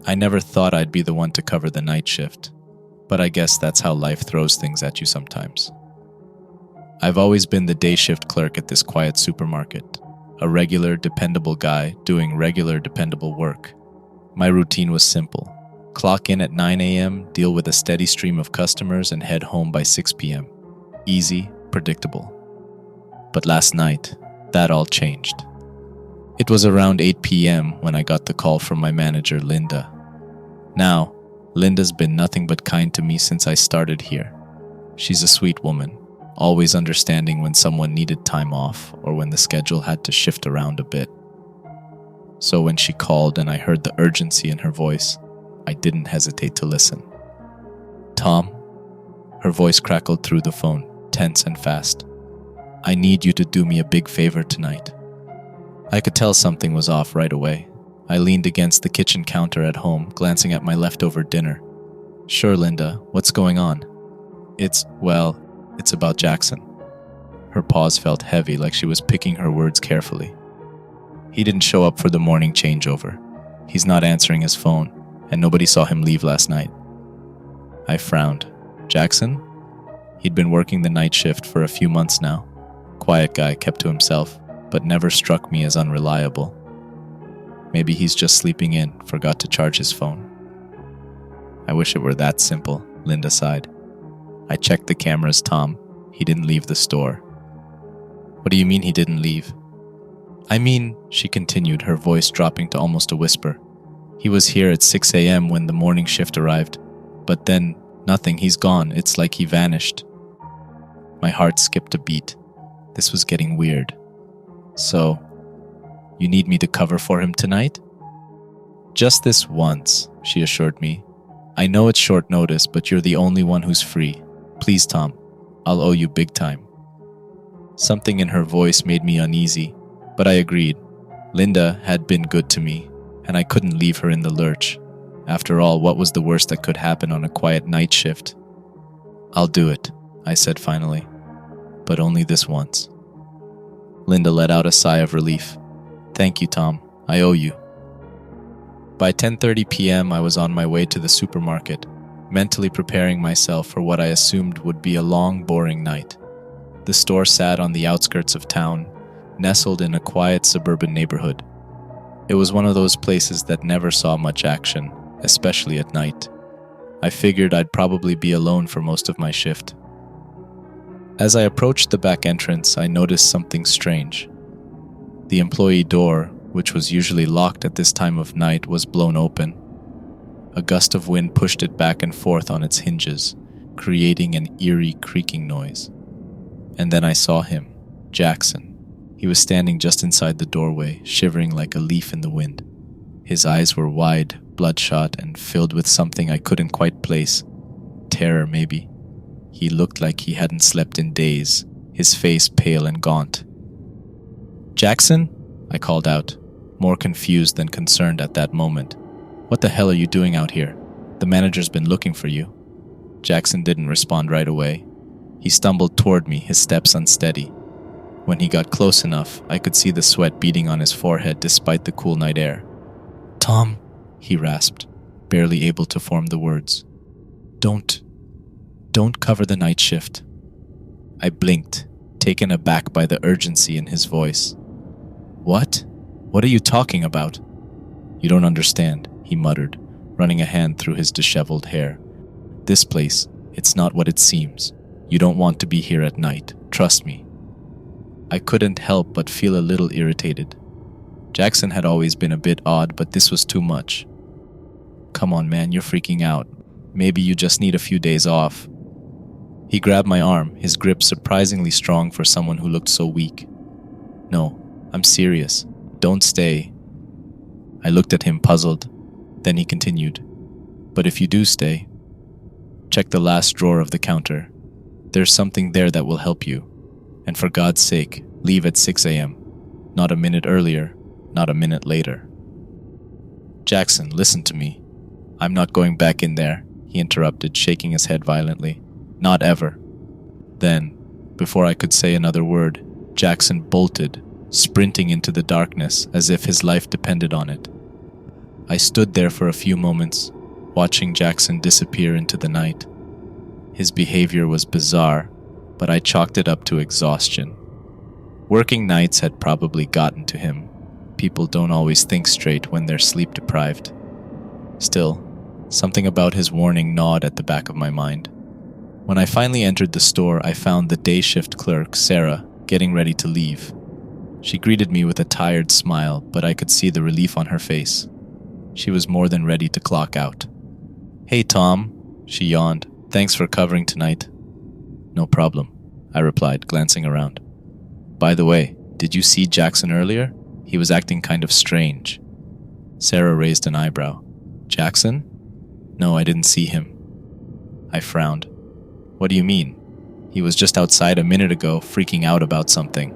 I never thought I'd be the one to cover the night shift, but I guess that's how life throws things at you sometimes. I've always been the day shift clerk at this quiet supermarket, a regular, dependable guy doing regular, dependable work. My routine was simple. Clock in at 9 a.m., deal with a steady stream of customers, and head home by 6 p.m. Easy, predictable. But last night, that all changed. It was around 8 p.m. when I got the call from my manager, Linda. Now, Linda's been nothing but kind to me since I started here. She's a sweet woman, always understanding when someone needed time off or when the schedule had to shift around a bit. So when she called and I heard the urgency in her voice, I didn't hesitate to listen. "Tom," her voice crackled through the phone, tense and fast. "I need you to do me a big favor tonight." I could tell something was off right away. I leaned against the kitchen counter at home, glancing at my leftover dinner. "Sure, Linda, what's going on?" It's about Jackson." Her pause felt heavy, like she was picking her words carefully. "He didn't show up for the morning changeover. He's not answering his phone, and nobody saw him leave last night." I frowned. "Jackson?" He'd been working the night shift for a few months now. Quiet guy, kept to himself, but never struck me as unreliable. Maybe he's just sleeping in, forgot to charge his phone. "I wish it were that simple," Linda sighed. "I checked the cameras, Tom. He didn't leave the store." "What do you mean he didn't leave?" "I mean," she continued, her voice dropping to almost a whisper, "he was here at 6 a.m. when the morning shift arrived. But then, nothing, he's gone. It's like he vanished." My heart skipped a beat. This was getting weird. "So, you need me to cover for him tonight?" "Just this once," she assured me. "I know it's short notice, but you're the only one who's free. Please, Tom, I'll owe you big time." Something in her voice made me uneasy, but I agreed. Linda had been good to me, and I couldn't leave her in the lurch. After all, what was the worst that could happen on a quiet night shift? "I'll do it," I said finally, "but only this once." Linda let out a sigh of relief. "Thank you, Tom. I owe you." By 10:30 p.m., I was on my way to the supermarket, mentally preparing myself for what I assumed would be a long, boring night. The store sat on the outskirts of town, nestled in a quiet suburban neighborhood. It was one of those places that never saw much action, especially at night. I figured I'd probably be alone for most of my shift. As I approached the back entrance, I noticed something strange. The employee door, which was usually locked at this time of night, was blown open. A gust of wind pushed it back and forth on its hinges, creating an eerie creaking noise. And then I saw him, Jackson. He was standing just inside the doorway, shivering like a leaf in the wind. His eyes were wide, bloodshot, and filled with something I couldn't quite place. Terror, maybe. He looked like he hadn't slept in days, his face pale and gaunt. "Jackson?" I called out, more confused than concerned at that moment. "What the hell are you doing out here? The manager's been looking for you." Jackson didn't respond right away. He stumbled toward me, his steps unsteady. When he got close enough, I could see the sweat beading on his forehead despite the cool night air. "Tom," he rasped, barely able to form the words. Don't cover the night shift." I blinked, taken aback by the urgency in his voice. "What? What are you talking about?" "You don't understand," he muttered, running a hand through his disheveled hair. "This place, it's not what it seems. You don't want to be here at night, trust me." I couldn't help but feel a little irritated. Jackson had always been a bit odd, but this was too much. "Come on, man, you're freaking out. Maybe you just need a few days off." He grabbed my arm, his grip surprisingly strong for someone who looked so weak. "No, I'm serious. Don't stay." I looked at him puzzled. Then he continued, "But if you do stay, check the last drawer of the counter. There's something there that will help you. And for God's sake, leave at 6 a.m. Not a minute earlier, not a minute later." "Jackson, listen to me." "I'm not going back in there," he interrupted, shaking his head violently. "Not ever." Then, before I could say another word, Jackson bolted, sprinting into the darkness as if his life depended on it. I stood there for a few moments, watching Jackson disappear into the night. His behavior was bizarre, but I chalked it up to exhaustion. Working nights had probably gotten to him. People don't always think straight when they're sleep deprived. Still, something about his warning gnawed at the back of my mind. When I finally entered the store, I found the day shift clerk, Sarah, getting ready to leave. She greeted me with a tired smile, but I could see the relief on her face. She was more than ready to clock out. "Hey, Tom," she yawned. "Thanks for covering tonight." "No problem," I replied, glancing around. "By the way, did you see Jackson earlier? He was acting kind of strange." Sarah raised an eyebrow. "Jackson? No, I didn't see him." I frowned. "What do you mean? He was just outside a minute ago, freaking out about something."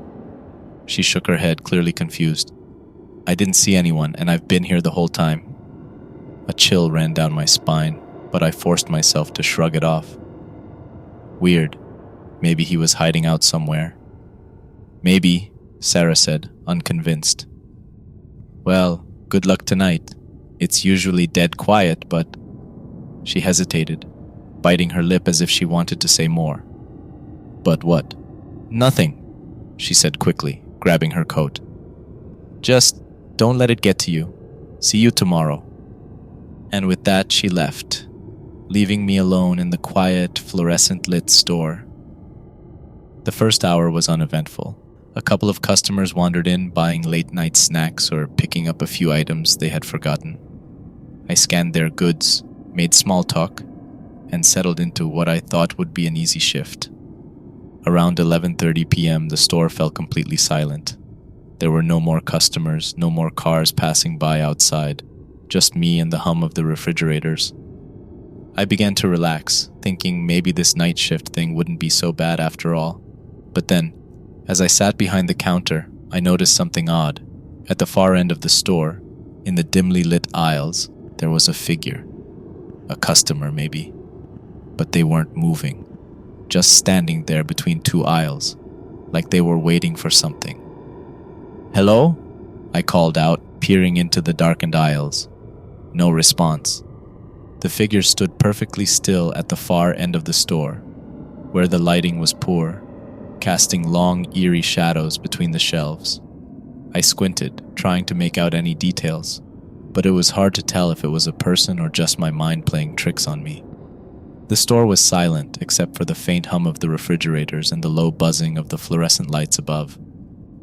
She shook her head, clearly confused. "I didn't see anyone, and I've been here the whole time." A chill ran down my spine, but I forced myself to shrug it off. Weird. Maybe he was hiding out somewhere. "Maybe," Sarah said, unconvinced. "Well, good luck tonight. It's usually dead quiet, but..." She hesitated, biting her lip as if she wanted to say more. "But what?" "Nothing," she said quickly, grabbing her coat. "Just don't let it get to you. See you tomorrow." And with that, she left, leaving me alone in the quiet, fluorescent-lit store. The first hour was uneventful. A couple of customers wandered in, buying late-night snacks or picking up a few items they had forgotten. I scanned their goods, made small talk, and settled into what I thought would be an easy shift. Around 11:30 p.m., the store fell completely silent. There were no more customers, no more cars passing by outside, just me and the hum of the refrigerators. I began to relax, thinking maybe this night shift thing wouldn't be so bad after all. But then, as I sat behind the counter, I noticed something odd. At the far end of the store, in the dimly lit aisles, there was a figure. A customer, maybe. But they weren't moving, just standing there between two aisles, like they were waiting for something. "Hello?" I called out, peering into the darkened aisles. No response. The figure stood perfectly still at the far end of the store, where the lighting was poor, casting long, eerie shadows between the shelves. I squinted, trying to make out any details, but it was hard to tell if it was a person or just my mind playing tricks on me. The store was silent, except for the faint hum of the refrigerators and the low buzzing of the fluorescent lights above.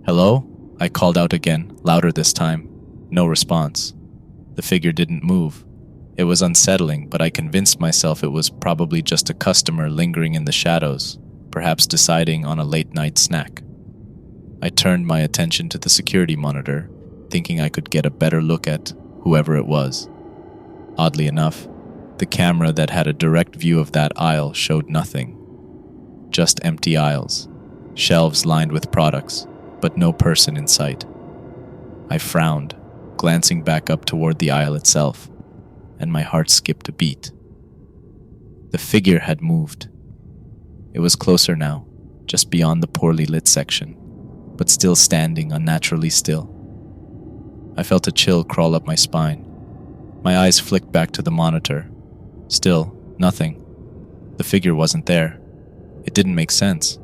"Hello?" I called out again, louder this time. No response. The figure didn't move. It was unsettling, but I convinced myself it was probably just a customer lingering in the shadows, perhaps deciding on a late-night snack. I turned my attention to the security monitor, thinking I could get a better look at whoever it was. Oddly enough, the camera that had a direct view of that aisle showed nothing. Just empty aisles, shelves lined with products, but no person in sight. I frowned, glancing back up toward the aisle itself, and my heart skipped a beat. The figure had moved. It was closer now, just beyond the poorly lit section, but still standing unnaturally still. I felt a chill crawl up my spine. My eyes flicked back to the monitor. Still, nothing. The figure wasn't there. It didn't make sense.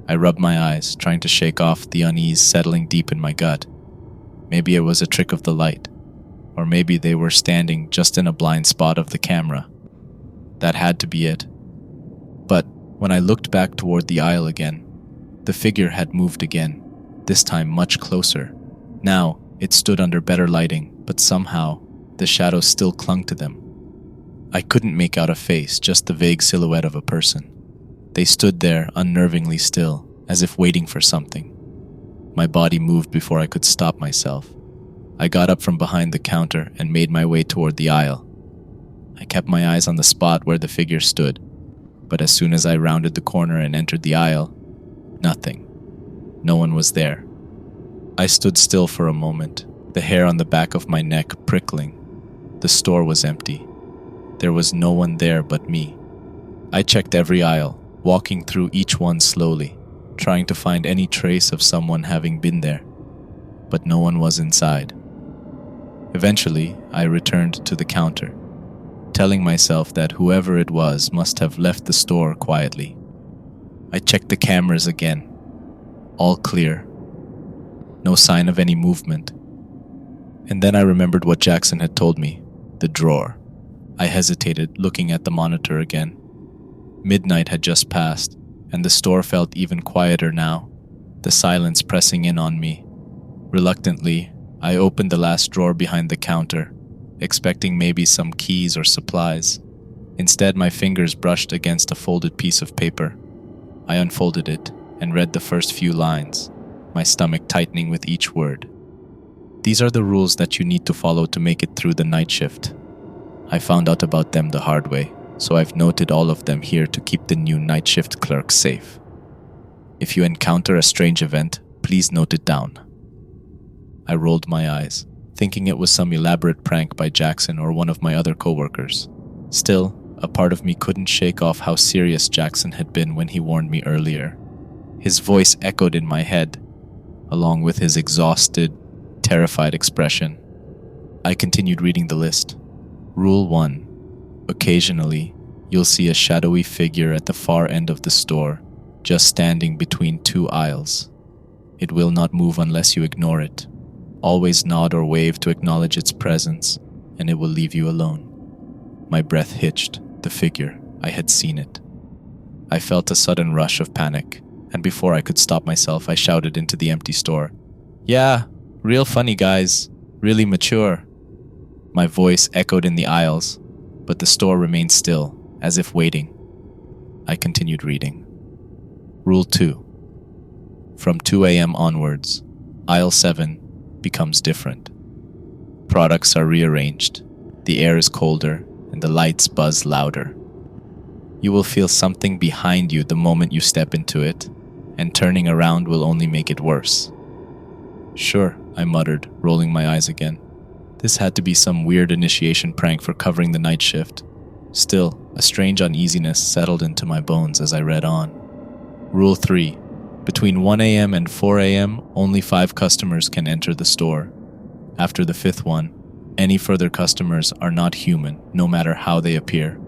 I rubbed my eyes, trying to shake off the unease settling deep in my gut. Maybe it was a trick of the light, or maybe they were standing just in a blind spot of the camera. That had to be it. But when I looked back toward the aisle again, the figure had moved again, this time much closer. Now, it stood under better lighting, but somehow, the shadows still clung to them. I couldn't make out a face, just the vague silhouette of a person. They stood there, unnervingly still, as if waiting for something. My body moved before I could stop myself. I got up from behind the counter and made my way toward the aisle. I kept my eyes on the spot where the figure stood, but as soon as I rounded the corner and entered the aisle, nothing. No one was there. I stood still for a moment, the hair on the back of my neck prickling. The store was empty. There was no one there but me. I checked every aisle, walking through each one slowly, trying to find any trace of someone having been there. But no one was inside. Eventually, I returned to the counter, telling myself that whoever it was must have left the store quietly. I checked the cameras again. All clear. No sign of any movement. And then I remembered what Jackson had told me, the drawer. I hesitated, looking at the monitor again. Midnight had just passed, and the store felt even quieter now, the silence pressing in on me. Reluctantly, I opened the last drawer behind the counter, expecting maybe some keys or supplies. Instead, my fingers brushed against a folded piece of paper. I unfolded it and read the first few lines, my stomach tightening with each word. These are the rules that you need to follow to make it through the night shift. I found out about them the hard way, so I've noted all of them here to keep the new night shift clerk safe. If you encounter a strange event, please note it down. I rolled my eyes, thinking it was some elaborate prank by Jackson or one of my other coworkers. Still, a part of me couldn't shake off how serious Jackson had been when he warned me earlier. His voice echoed in my head, along with his exhausted, terrified expression. I continued reading the list. Rule 1. Occasionally, you'll see a shadowy figure at the far end of the store, just standing between two aisles. It will not move unless you ignore it. Always nod or wave to acknowledge its presence, and it will leave you alone. My breath hitched. The figure. I had seen it. I felt a sudden rush of panic, and before I could stop myself, I shouted into the empty store, "Yeah, real funny guys, really mature." My voice echoed in the aisles, but the store remained still, as if waiting. I continued reading. Rule 2. From 2 a.m. onwards, aisle 7 becomes different. Products are rearranged, the air is colder, and the lights buzz louder. You will feel something behind you the moment you step into it, and turning around will only make it worse. Sure, I muttered, rolling my eyes again. This had to be some weird initiation prank for covering the night shift. Still, a strange uneasiness settled into my bones as I read on. Rule 3. Between 1 a.m. and 4 a.m., only 5 customers can enter the store. After the 5th one, any further customers are not human, no matter how they appear.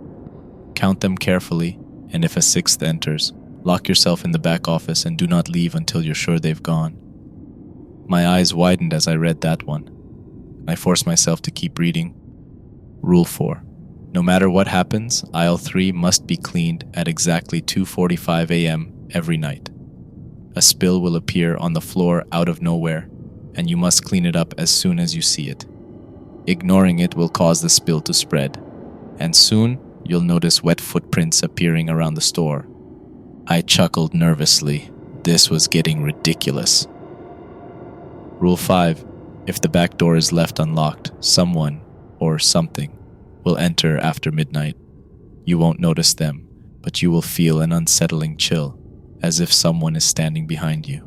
Count them carefully, and if a 6th enters, lock yourself in the back office and do not leave until you're sure they've gone. My eyes widened as I read that one. I forced myself to keep reading. Rule 4. No matter what happens, aisle 3 must be cleaned at exactly 2:45 a.m. every night. A spill will appear on the floor out of nowhere, and you must clean it up as soon as you see it. Ignoring it will cause the spill to spread, and soon you'll notice wet footprints appearing around the store. I chuckled nervously. This was getting ridiculous. Rule 5. If the back door is left unlocked, someone, or something, will enter after midnight. You won't notice them, but you will feel an unsettling chill, as if someone is standing behind you.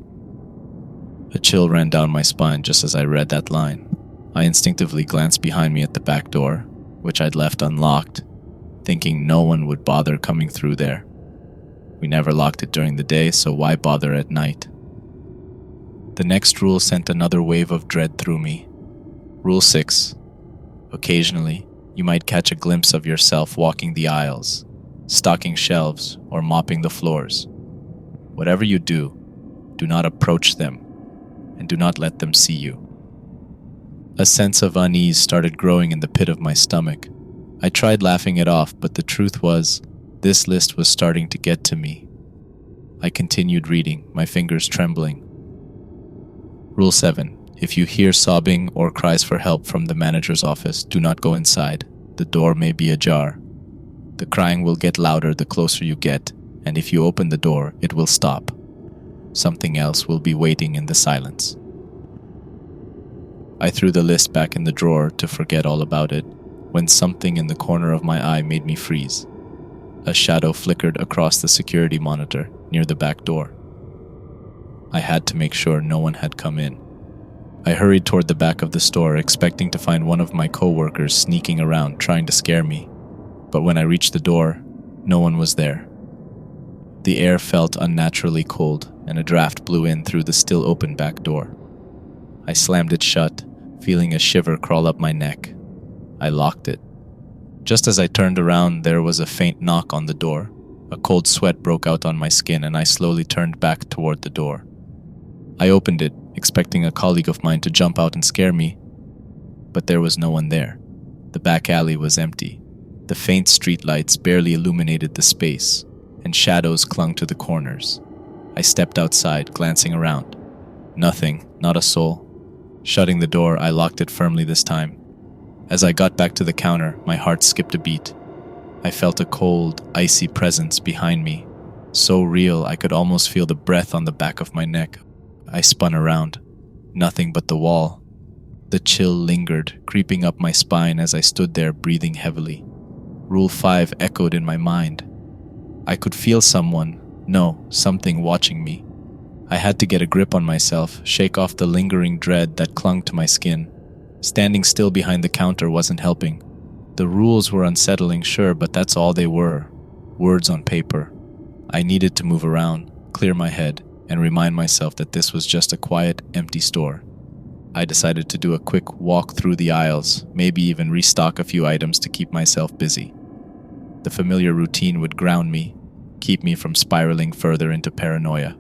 A chill ran down my spine just as I read that line. I instinctively glanced behind me at the back door, which I'd left unlocked, thinking no one would bother coming through there. We never locked it during the day, so why bother at night? The next rule sent another wave of dread through me. Rule 6. Occasionally, you might catch a glimpse of yourself walking the aisles, stocking shelves, or mopping the floors. Whatever you do, do not approach them, and do not let them see you. A sense of unease started growing in the pit of my stomach. I tried laughing it off, but the truth was, this list was starting to get to me. I continued reading, my fingers trembling. Rule 7. If you hear sobbing or cries for help from the manager's office, do not go inside. The door may be ajar. The crying will get louder the closer you get, and if you open the door, it will stop. Something else will be waiting in the silence. I threw the list back in the drawer to forget all about it, when something in the corner of my eye made me freeze. A shadow flickered across the security monitor near the back door. I had to make sure no one had come in. I hurried toward the back of the store, expecting to find one of my co-workers sneaking around trying to scare me. But when I reached the door, no one was there. The air felt unnaturally cold, and a draft blew in through the still open back door. I slammed it shut, feeling a shiver crawl up my neck. I locked it. Just as I turned around, there was a faint knock on the door. A cold sweat broke out on my skin, and I slowly turned back toward the door. I opened it, expecting a colleague of mine to jump out and scare me, but there was no one there. The back alley was empty. The faint streetlights barely illuminated the space, and shadows clung to the corners. I stepped outside, glancing around. Nothing, not a soul. Shutting the door, I locked it firmly this time. As I got back to the counter, my heart skipped a beat. I felt a cold, icy presence behind me, so real I could almost feel the breath on the back of my neck. I spun around. Nothing but the wall. The chill lingered, creeping up my spine as I stood there breathing heavily. Rule 5 echoed in my mind. I could feel something watching me. I had to get a grip on myself, shake off the lingering dread that clung to my skin. Standing still behind the counter wasn't helping. The rules were unsettling, sure, but that's all they were. Words on paper. I needed to move around, clear my head, and remind myself that this was just a quiet, empty store. I decided to do a quick walk through the aisles, maybe even restock a few items to keep myself busy. The familiar routine would ground me, keep me from spiraling further into paranoia.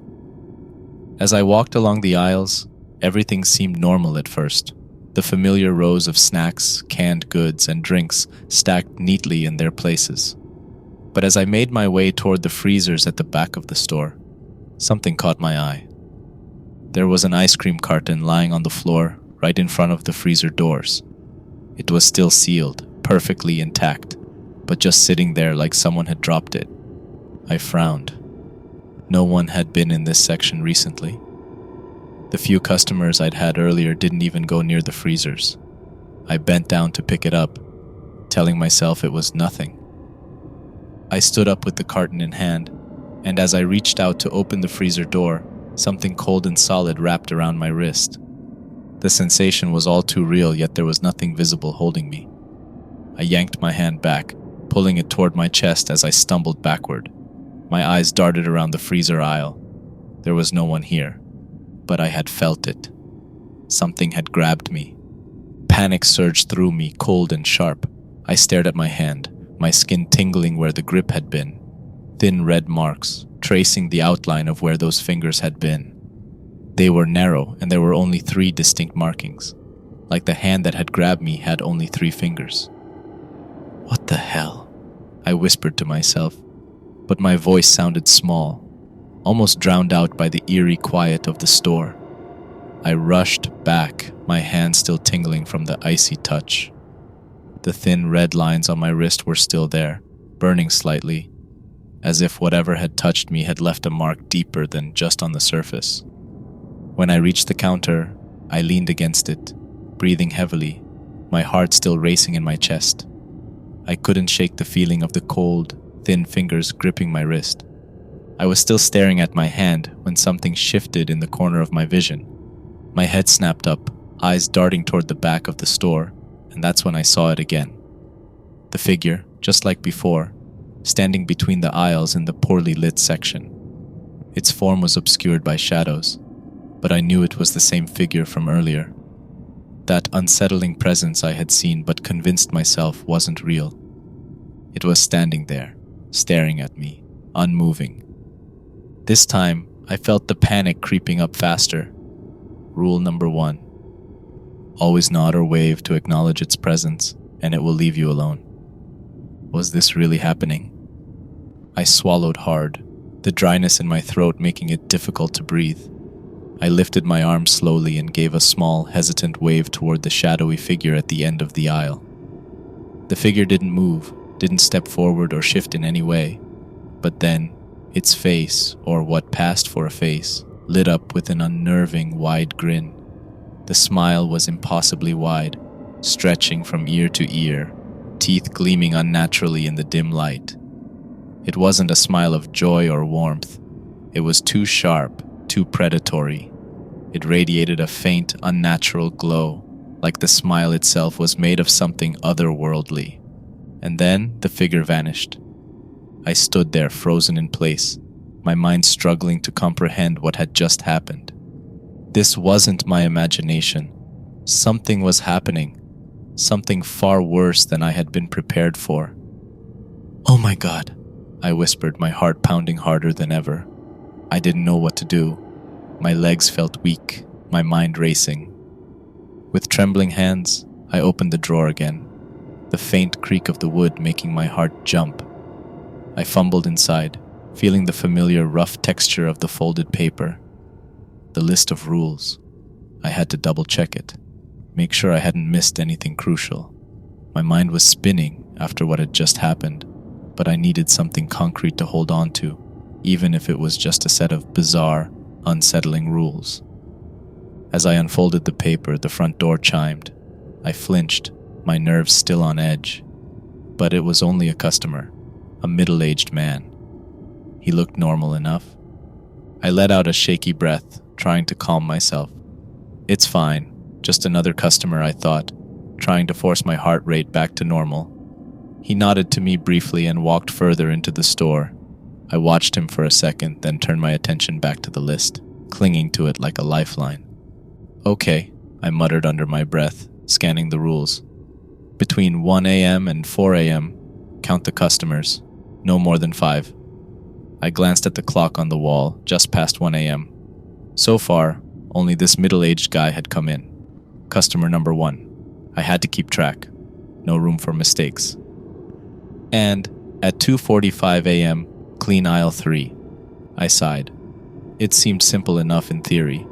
As I walked along the aisles, everything seemed normal at first. The familiar rows of snacks, canned goods, and drinks stacked neatly in their places. But as I made my way toward the freezers at the back of the store, something caught my eye. There was an ice cream carton lying on the floor right in front of the freezer doors. It was still sealed, perfectly intact, but just sitting there like someone had dropped it. I frowned. No one had been in this section recently. The few customers I'd had earlier didn't even go near the freezers. I bent down to pick it up, telling myself it was nothing. I stood up with the carton in hand, and as I reached out to open the freezer door, something cold and solid wrapped around my wrist. The sensation was all too real, yet there was nothing visible holding me. I yanked my hand back, pulling it toward my chest as I stumbled backward. My eyes darted around the freezer aisle. There was no one here, but I had felt it. Something had grabbed me. Panic surged through me, cold and sharp. I stared at my hand, my skin tingling where the grip had been. Thin red marks, tracing the outline of where those fingers had been. They were narrow, and there were only 3 distinct markings, like the hand that had grabbed me had only 3 fingers. What the hell? I whispered to myself, but my voice sounded small, almost drowned out by the eerie quiet of the store. I rushed back, my hand still tingling from the icy touch. The thin red lines on my wrist were still there, burning slightly, as if whatever had touched me had left a mark deeper than just on the surface. When I reached the counter, I leaned against it, breathing heavily, my heart still racing in my chest. I couldn't shake the feeling of the cold, thin fingers gripping my wrist. I was still staring at my hand when something shifted in the corner of my vision. My head snapped up, eyes darting toward the back of the store, and that's when I saw it again. The figure, just like before, standing between the aisles in the poorly lit section. Its form was obscured by shadows, but I knew it was the same figure from earlier. That unsettling presence I had seen but convinced myself wasn't real. It was standing there, staring at me, unmoving. This time, I felt the panic creeping up faster. Rule number 1. Always nod or wave to acknowledge its presence, and it will leave you alone. Was this really happening? I swallowed hard, the dryness in my throat making it difficult to breathe. I lifted my arm slowly and gave a small, hesitant wave toward the shadowy figure at the end of the aisle. The figure didn't move, didn't step forward or shift in any way, but then, its face, or what passed for a face, lit up with an unnerving, wide grin. The smile was impossibly wide, stretching from ear to ear, teeth gleaming unnaturally in the dim light. It wasn't a smile of joy or warmth. It was too sharp, too predatory. It radiated a faint, unnatural glow, like the smile itself was made of something otherworldly. And then the figure vanished. I stood there frozen in place, my mind struggling to comprehend what had just happened. This wasn't my imagination. Something was happening, something far worse than I had been prepared for. "Oh my God," I whispered, my heart pounding harder than ever. I didn't know what to do. My legs felt weak, my mind racing. With trembling hands, I opened the drawer again, the faint creak of the wood making my heart jump. I fumbled inside, feeling the familiar rough texture of the folded paper. The list of rules. I had to double-check it, make sure I hadn't missed anything crucial. My mind was spinning after what had just happened, but I needed something concrete to hold on to, even if it was just a set of bizarre, unsettling rules. As I unfolded the paper, the front door chimed. I flinched, my nerves still on edge. But it was only a customer, a middle-aged man. He looked normal enough. I let out a shaky breath, trying to calm myself. It's fine, just another customer, I thought, trying to force my heart rate back to normal. He nodded to me briefly and walked further into the store. I watched him for a second, then turned my attention back to the list, clinging to it like a lifeline. "Okay," I muttered under my breath, scanning the rules. "Between 1 a.m. and 4 a.m., count the customers, no more than 5. I glanced at the clock on the wall, just past 1 a.m. So far, only this middle-aged guy had come in. Customer number 1. I had to keep track. No room for mistakes. And at 2:45 a.m., clean aisle 3. I sighed. It seemed simple enough in theory,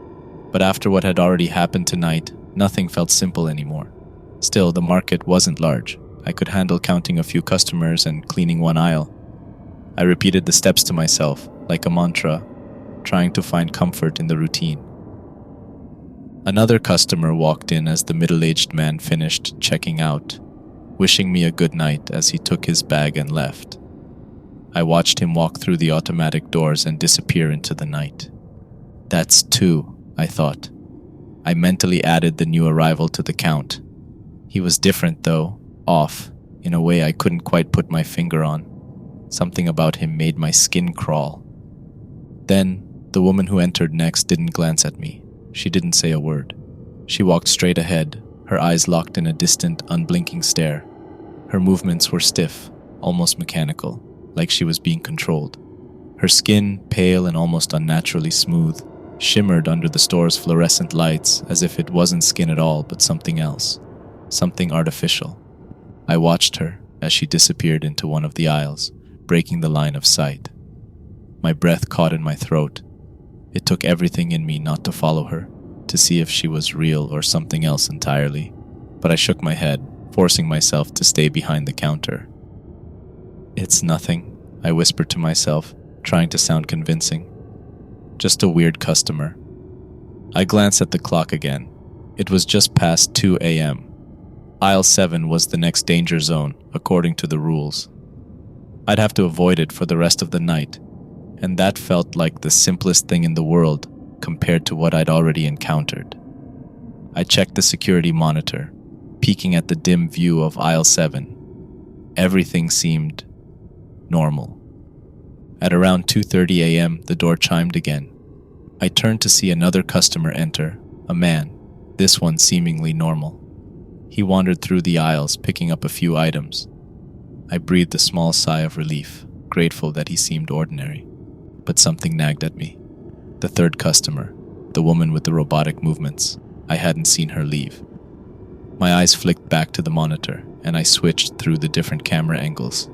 but after what had already happened tonight, nothing felt simple anymore. Still, the market wasn't large. I could handle counting a few customers and cleaning one aisle. I repeated the steps to myself, like a mantra, trying to find comfort in the routine. Another customer walked in as the middle-aged man finished checking out, wishing me a good night as he took his bag and left. I watched him walk through the automatic doors and disappear into the night. That's 2, I thought. I mentally added the new arrival to the count. He was different though, off, in a way I couldn't quite put my finger on. Something about him made my skin crawl. Then, the woman who entered next didn't glance at me. She didn't say a word. She walked straight ahead, her eyes locked in a distant, unblinking stare. Her movements were stiff, almost mechanical, like she was being controlled. Her skin, pale and almost unnaturally smooth, shimmered under the store's fluorescent lights as if it wasn't skin at all but something else, something artificial. I watched her as she disappeared into one of the aisles, breaking the line of sight. My breath caught in my throat. It took everything in me not to follow her, to see if she was real or something else entirely, but I shook my head, forcing myself to stay behind the counter. "It's nothing," I whispered to myself, trying to sound convincing. "Just a weird customer." I glanced at the clock again. It was just past 2 a.m. Aisle 7 was the next danger zone, according to the rules. I'd have to avoid it for the rest of the night, and that felt like the simplest thing in the world compared to what I'd already encountered. I checked the security monitor, peeking at the dim view of aisle 7. Everything seemed normal. At around 2:30 a.m., the door chimed again. I turned to see another customer enter, a man, this one seemingly normal. He wandered through the aisles, picking up a few items. I breathed a small sigh of relief, grateful that he seemed ordinary. But something nagged at me. The third customer, the woman with the robotic movements, I hadn't seen her leave. My eyes flicked back to the monitor, and I switched through the different camera angles.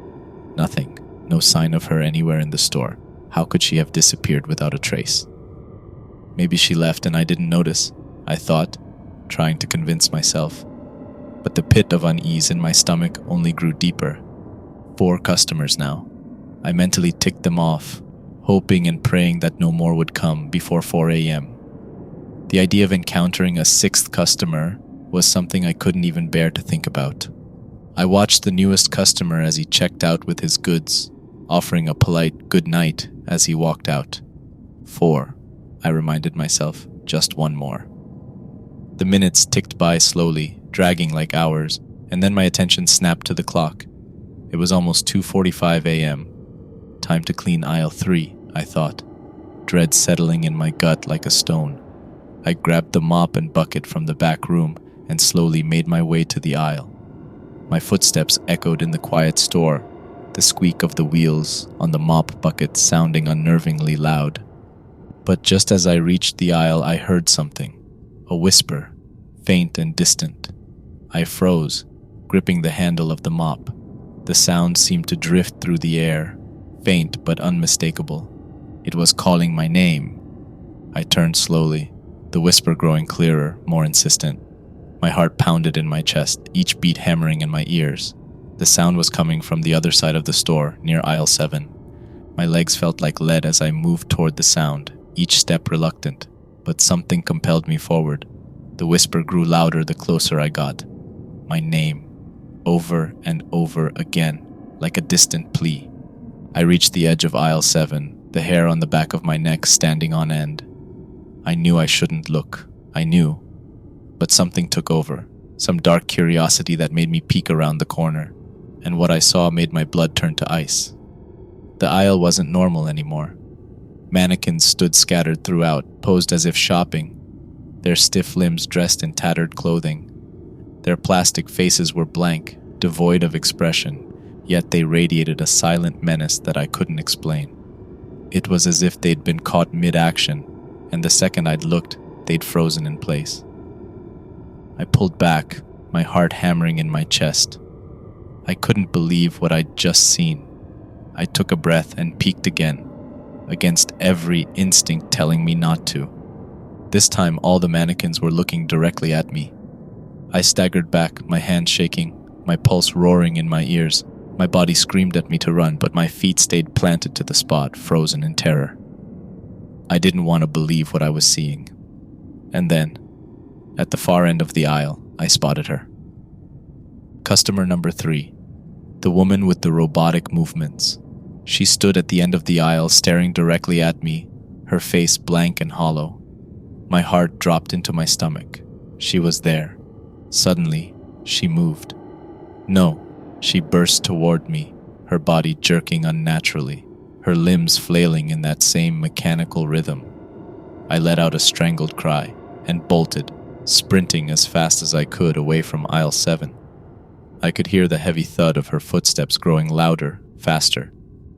Nothing, no sign of her anywhere in the store. How could she have disappeared without a trace? Maybe she left and I didn't notice, I thought, trying to convince myself. But the pit of unease in my stomach only grew deeper. 4 customers now. I mentally ticked them off, hoping and praying that no more would come before 4 a.m. The idea of encountering a 6th customer was something I couldn't even bear to think about. I watched the newest customer as he checked out with his goods, offering a polite good night as he walked out. 4, I reminded myself, just 1 more. The minutes ticked by slowly, dragging like hours, and then my attention snapped to the clock. It was almost 2:45 a.m. Time to clean aisle 3, I thought, dread settling in my gut like a stone. I grabbed the mop and bucket from the back room and slowly made my way to the aisle. My footsteps echoed in the quiet store, the squeak of the wheels on the mop bucket sounding unnervingly loud. But just as I reached the aisle, I heard something, a whisper, faint and distant. I froze, gripping the handle of the mop. The sound seemed to drift through the air, faint but unmistakable. It was calling my name. I turned slowly, the whisper growing clearer, more insistent. My heart pounded in my chest, each beat hammering in my ears. The sound was coming from the other side of the store, near aisle 7. My legs felt like lead as I moved toward the sound, each step reluctant, but something compelled me forward. The whisper grew louder the closer I got. My name, over and over again, like a distant plea. I reached the edge of aisle 7, the hair on the back of my neck standing on end. I knew I shouldn't look. I knew. But something took over, some dark curiosity that made me peek around the corner, and what I saw made my blood turn to ice. The aisle wasn't normal anymore. Mannequins stood scattered throughout, posed as if shopping, their stiff limbs dressed in tattered clothing. Their plastic faces were blank, devoid of expression, yet they radiated a silent menace that I couldn't explain. It was as if they'd been caught mid-action, and the second I'd looked, they'd frozen in place. I pulled back, my heart hammering in my chest. I couldn't believe what I'd just seen. I took a breath and peeked again, against every instinct telling me not to. This time all the mannequins were looking directly at me. I staggered back, my hands shaking, my pulse roaring in my ears. My body screamed at me to run, but my feet stayed planted to the spot, frozen in terror. I didn't want to believe what I was seeing. And then, at the far end of the aisle, I spotted her. Customer number 3, the woman with the robotic movements. She stood at the end of the aisle, staring directly at me, her face blank and hollow. My heart dropped into my stomach. She was there. Suddenly, she moved. No, she burst toward me, her body jerking unnaturally, her limbs flailing in that same mechanical rhythm. I let out a strangled cry and bolted, sprinting as fast as I could away from aisle 7. I could hear the heavy thud of her footsteps growing louder, faster.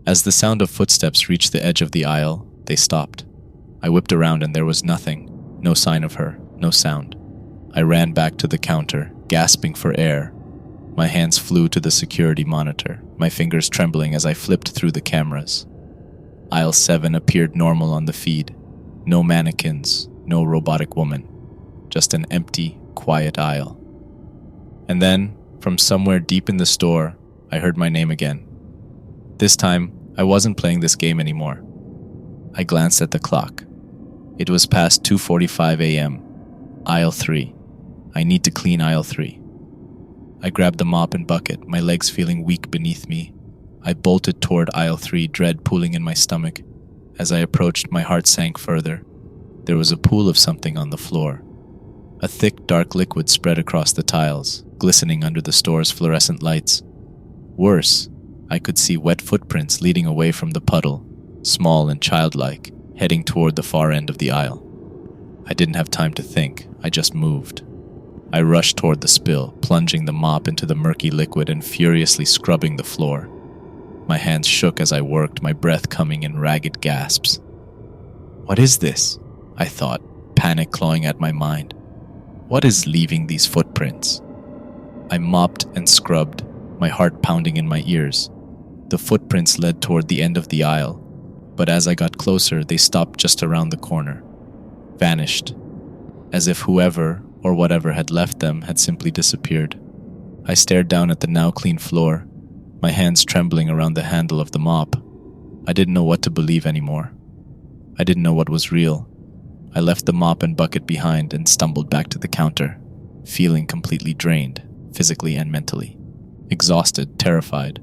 As the sound of footsteps reached the edge of the aisle, they stopped. I whipped around and there was nothing, no sign of her, no sound. I ran back to the counter, gasping for air. My hands flew to the security monitor, my fingers trembling as I flipped through the cameras. Aisle 7 appeared normal on the feed. No mannequins, no robotic woman. Just an empty, quiet aisle. And then, from somewhere deep in the store, I heard my name again. This time, I wasn't playing this game anymore. I glanced at the clock. It was past 2:45 a.m. Aisle 3. I need to clean aisle 3. I grabbed the mop and bucket, my legs feeling weak beneath me. I bolted toward aisle 3, dread pooling in my stomach. As I approached, my heart sank further. There was a pool of something on the floor. A thick, dark liquid spread across the tiles, glistening under the store's fluorescent lights. Worse, I could see wet footprints leading away from the puddle, small and childlike, heading toward the far end of the aisle. I didn't have time to think, I just moved. I rushed toward the spill, plunging the mop into the murky liquid and furiously scrubbing the floor. My hands shook as I worked, my breath coming in ragged gasps. What is this? I thought, panic clawing at my mind. What is leaving these footprints? I mopped and scrubbed, my heart pounding in my ears. The footprints led toward the end of the aisle, but as I got closer, they stopped just around the corner. Vanished, as if whoever or whatever had left them had simply disappeared. I stared down at the now clean floor, my hands trembling around the handle of the mop. I didn't know what to believe anymore. I didn't know what was real. I left the mop and bucket behind and stumbled back to the counter, feeling completely drained, physically and mentally. Exhausted, terrified.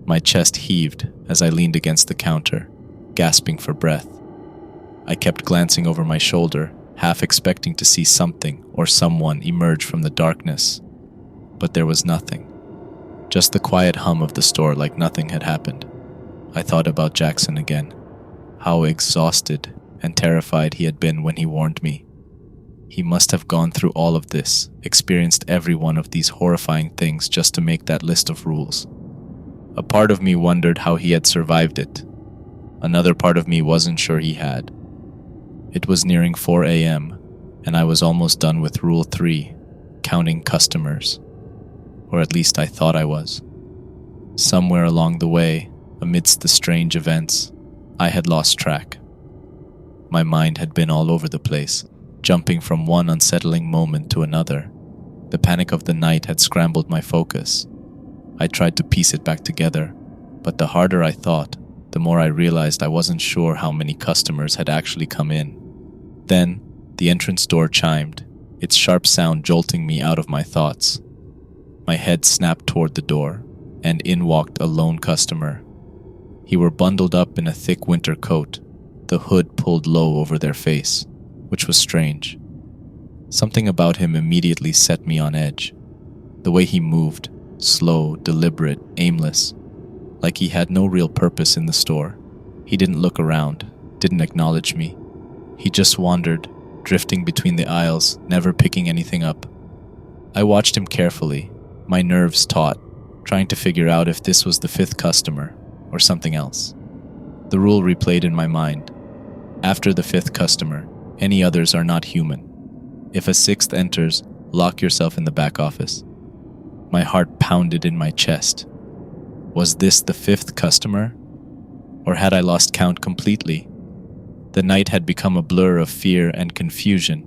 My chest heaved as I leaned against the counter, gasping for breath. I kept glancing over my shoulder, half expecting to see something or someone emerge from the darkness. But there was nothing. Just the quiet hum of the store like nothing had happened. I thought about Jackson again. How exhausted and terrified he had been when he warned me. He must have gone through all of this, experienced every one of these horrifying things just to make that list of rules. A part of me wondered how he had survived it. Another part of me wasn't sure he had. It was nearing 4 a.m., and I was almost done with Rule 3, counting customers. Or at least I thought I was. Somewhere along the way, amidst the strange events, I had lost track. My mind had been all over the place, jumping from one unsettling moment to another. The panic of the night had scrambled my focus. I tried to piece it back together, but the harder I thought, the more I realized I wasn't sure how many customers had actually come in. Then, the entrance door chimed, its sharp sound jolting me out of my thoughts. My head snapped toward the door, and in walked a lone customer. He were bundled up in a thick winter coat, the hood pulled low over their face, which was strange. Something about him immediately set me on edge. The way he moved, slow, deliberate, aimless, like he had no real purpose in the store. He didn't look around, didn't acknowledge me. He just wandered, drifting between the aisles, never picking anything up. I watched him carefully, my nerves taut, trying to figure out if this was the 5th customer or something else. The rule replayed in my mind. After the 5th customer, any others are not human. If a 6th enters, lock yourself in the back office. My heart pounded in my chest. Was this the 5th customer? Or had I lost count completely? The night had become a blur of fear and confusion,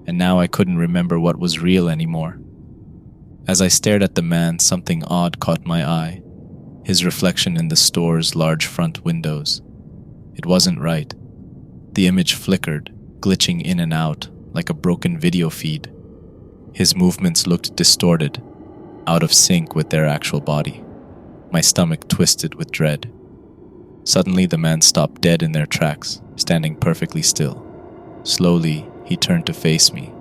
and now I couldn't remember what was real anymore. As I stared at the man, something odd caught my eye. His reflection in the store's large front windows. It wasn't right. The image flickered, glitching in and out, like a broken video feed. His movements looked distorted, out of sync with their actual body. My stomach twisted with dread. Suddenly, the man stopped dead in their tracks, standing perfectly still. Slowly, he turned to face me,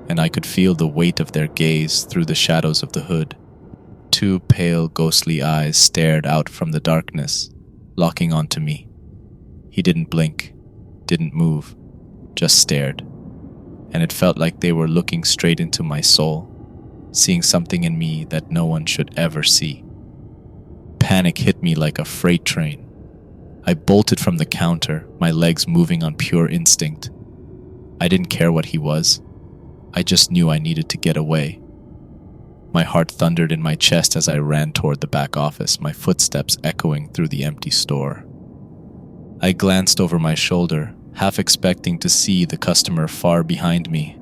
and I could feel the weight of their gaze through the shadows of the hood. 2 pale, ghostly eyes stared out from the darkness, locking onto me. He didn't blink, didn't move, just stared. And it felt like they were looking straight into my soul, seeing something in me that no one should ever see. Panic hit me like a freight train. I bolted from the counter, my legs moving on pure instinct. I didn't care what he was. I just knew I needed to get away. My heart thundered in my chest as I ran toward the back office, my footsteps echoing through the empty store. I glanced over my shoulder, half expecting to see the customer far behind me,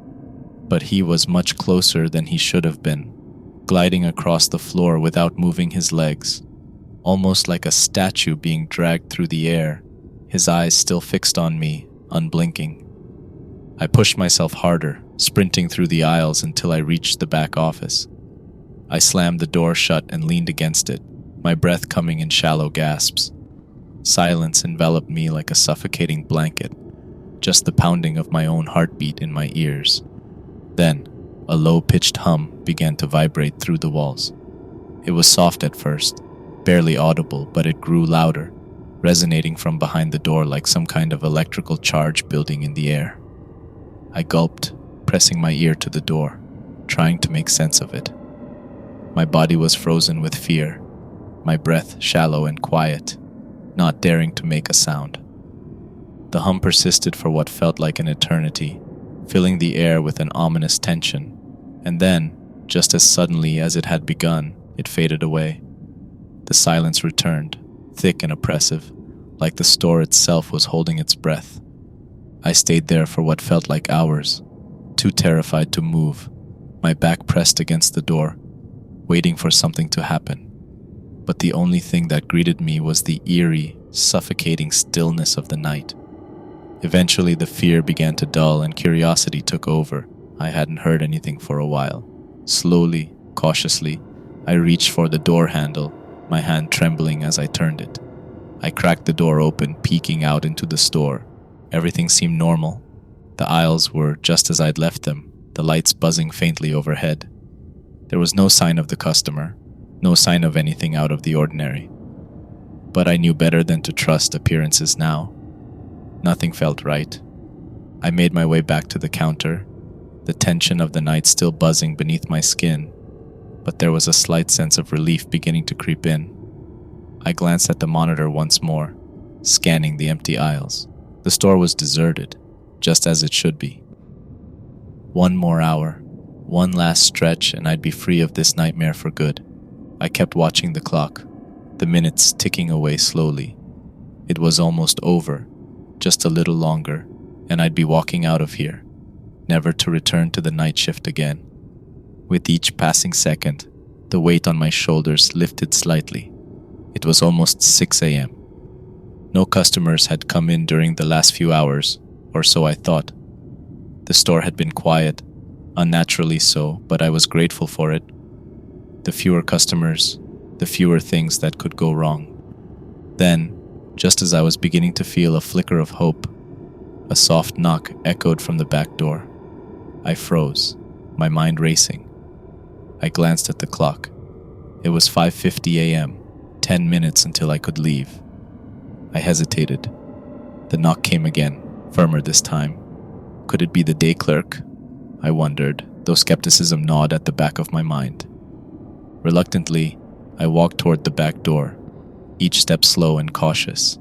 but he was much closer than he should have been, gliding across the floor without moving his legs, almost like a statue being dragged through the air, his eyes still fixed on me, unblinking. I pushed myself harder, sprinting through the aisles until I reached the back office. I slammed the door shut and leaned against it, my breath coming in shallow gasps. Silence enveloped me like a suffocating blanket, just the pounding of my own heartbeat in my ears. Then, a low-pitched hum began to vibrate through the walls. It was soft at first, barely audible, but it grew louder, resonating from behind the door like some kind of electrical charge building in the air. I gulped, pressing my ear to the door, trying to make sense of it. My body was frozen with fear, my breath shallow and quiet, not daring to make a sound. The hum persisted for what felt like an eternity, filling the air with an ominous tension, and then, just as suddenly as it had begun, it faded away. The silence returned, thick and oppressive, like the store itself was holding its breath. I stayed there for what felt like hours, too terrified to move, my back pressed against the door, waiting for something to happen. But the only thing that greeted me was the eerie, suffocating stillness of the night. Eventually, the fear began to dull and curiosity took over. I hadn't heard anything for a while. Slowly, cautiously, I reached for the door handle, my hand trembling as I turned it. I cracked the door open, peeking out into the store. Everything seemed normal. The aisles were just as I'd left them, the lights buzzing faintly overhead. There was no sign of the customer, no sign of anything out of the ordinary. But I knew better than to trust appearances now. Nothing felt right. I made my way back to the counter, the tension of the night still buzzing beneath my skin, but there was a slight sense of relief beginning to creep in. I glanced at the monitor once more, scanning the empty aisles. The store was deserted, just as it should be. One more hour, one last stretch, and I'd be free of this nightmare for good. I kept watching the clock, the minutes ticking away slowly. It was almost over, just a little longer, and I'd be walking out of here, never to return to the night shift again. With each passing second, the weight on my shoulders lifted slightly. It was almost 6 a.m. No customers had come in during the last few hours, or so I thought. The store had been quiet, unnaturally so, but I was grateful for it. The fewer customers, the fewer things that could go wrong. Then, just as I was beginning to feel a flicker of hope, a soft knock echoed from the back door. I froze, my mind racing. I glanced at the clock. It was 5:50 a.m., 10 minutes until I could leave. I hesitated. The knock came again, firmer this time. Could it be the day clerk? I wondered, though skepticism gnawed at the back of my mind. Reluctantly, I walked toward the back door, each step slow and cautious.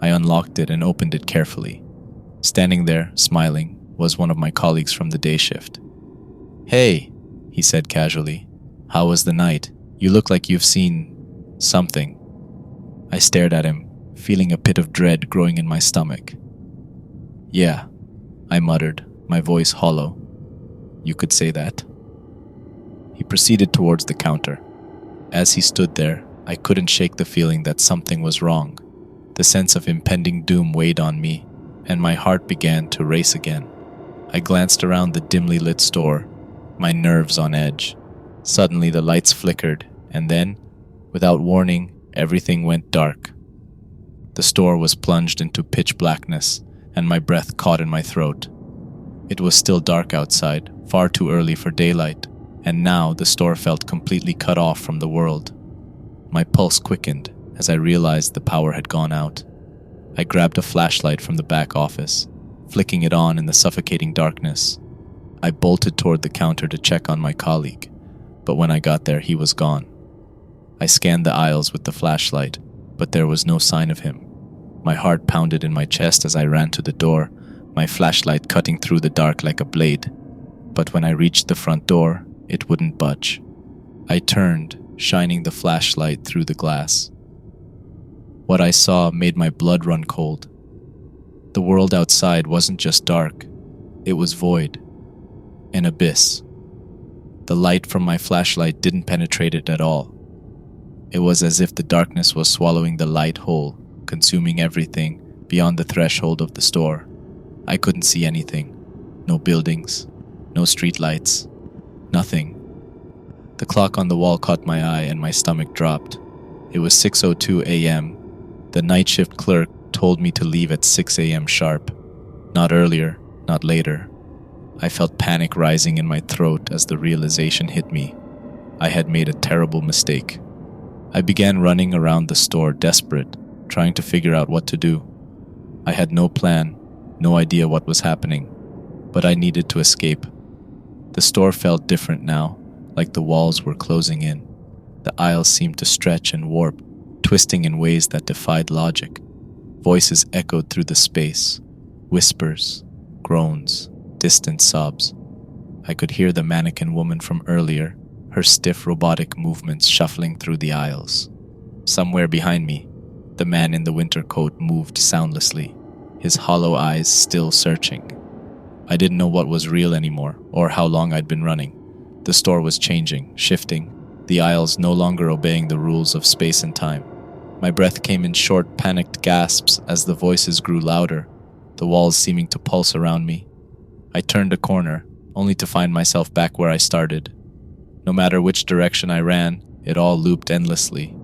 I unlocked it and opened it carefully. Standing there, smiling, was one of my colleagues from the day shift. "Hey," he said casually. "How was the night? You look like you've seen something." I stared at him, feeling a pit of dread growing in my stomach. "Yeah," I muttered, my voice hollow. "You could say that." He proceeded towards the counter. As he stood there, I couldn't shake the feeling that something was wrong. The sense of impending doom weighed on me, and my heart began to race again. I glanced around the dimly lit store, my nerves on edge. Suddenly the lights flickered, and then, without warning, everything went dark. The store was plunged into pitch blackness, and my breath caught in my throat. It was still dark outside, far too early for daylight, and now the store felt completely cut off from the world. My pulse quickened as I realized the power had gone out. I grabbed a flashlight from the back office, flicking it on in the suffocating darkness. I bolted toward the counter to check on my colleague, but when I got there, he was gone. I scanned the aisles with the flashlight, but there was no sign of him. My heart pounded in my chest as I ran to the door, my flashlight cutting through the dark like a blade. But when I reached the front door, it wouldn't budge. I turned, shining the flashlight through the glass. What I saw made my blood run cold. The world outside wasn't just dark, it was void, an abyss. The light from my flashlight didn't penetrate it at all. It was as if the darkness was swallowing the light whole, consuming everything beyond the threshold of the store. I couldn't see anything. No buildings, no street lights, nothing. The clock on the wall caught my eye and my stomach dropped. It was 6:02 a.m. The night shift clerk told me to leave at 6 a.m. sharp. Not earlier, not later. I felt panic rising in my throat as the realization hit me. I had made a terrible mistake. I began running around the store desperate, trying to figure out what to do. I had no plan, no idea what was happening, but I needed to escape. The store felt different now, like the walls were closing in. The aisles seemed to stretch and warp, twisting in ways that defied logic. Voices echoed through the space, whispers, groans, distant sobs. I could hear the mannequin woman from earlier, her stiff robotic movements shuffling through the aisles. Somewhere behind me, the man in the winter coat moved soundlessly, his hollow eyes still searching. I didn't know what was real anymore, or how long I'd been running. The store was changing, shifting, the aisles no longer obeying the rules of space and time. My breath came in short, panicked gasps as the voices grew louder, the walls seeming to pulse around me. I turned a corner, only to find myself back where I started. No matter which direction I ran, it all looped endlessly.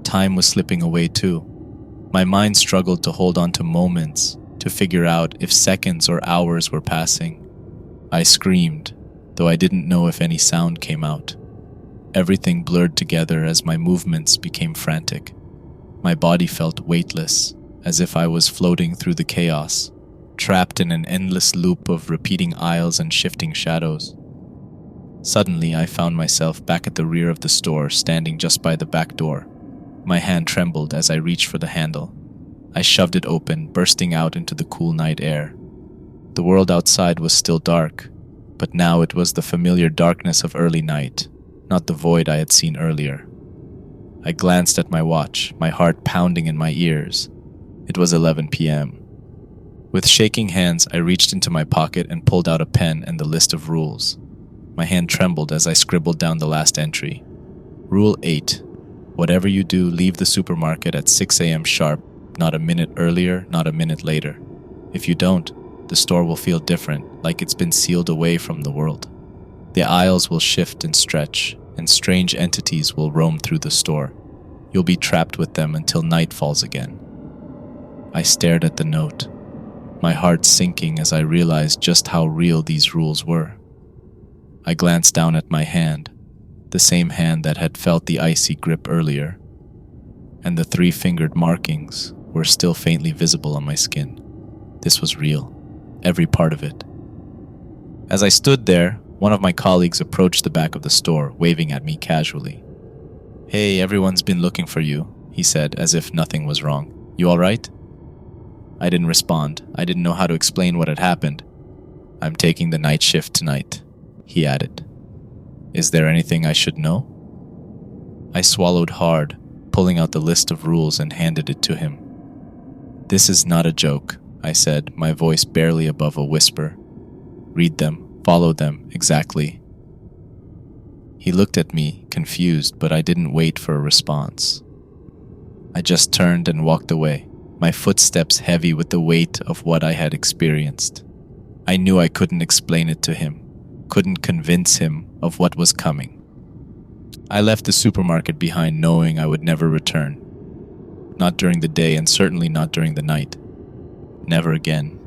Time was slipping away too. My mind struggled to hold on to moments, to figure out if seconds or hours were passing. I screamed, though I didn't know if any sound came out. Everything blurred together as my movements became frantic. My body felt weightless, as if I was floating through the chaos, trapped in an endless loop of repeating aisles and shifting shadows. Suddenly, I found myself back at the rear of the store, standing just by the back door. My hand trembled as I reached for the handle. I shoved it open, bursting out into the cool night air. The world outside was still dark, but now it was the familiar darkness of early night, not the void I had seen earlier. I glanced at my watch, my heart pounding in my ears. It was 11 p.m. With shaking hands, I reached into my pocket and pulled out a pen and the list of rules. My hand trembled as I scribbled down the last entry. Rule 8. Whatever you do, leave the supermarket at 6 a.m. sharp, not a minute earlier, not a minute later. If you don't, the store will feel different, like it's been sealed away from the world. The aisles will shift and stretch, and strange entities will roam through the store. You'll be trapped with them until night falls again. I stared at the note, my heart sinking as I realized just how real these rules were. I glanced down at my hand, the same hand that had felt the icy grip earlier, and the 3-fingered markings were still faintly visible on my skin. This was real, every part of it. As I stood there, one of my colleagues approached the back of the store, waving at me casually. "Hey, everyone's been looking for you," he said, as if nothing was wrong. "You all right?" I didn't respond. I didn't know how to explain what had happened. "I'm taking the night shift tonight," he added. "Is there anything I should know?" I swallowed hard, pulling out the list of rules and handed it to him. "This is not a joke," I said, my voice barely above a whisper. "Read them, follow them, exactly." He looked at me, confused, but I didn't wait for a response. I just turned and walked away, my footsteps heavy with the weight of what I had experienced. I knew I couldn't explain it to him, couldn't convince him of what was coming. I left the supermarket behind knowing I would never return. Not during the day and certainly not during the night. Never again.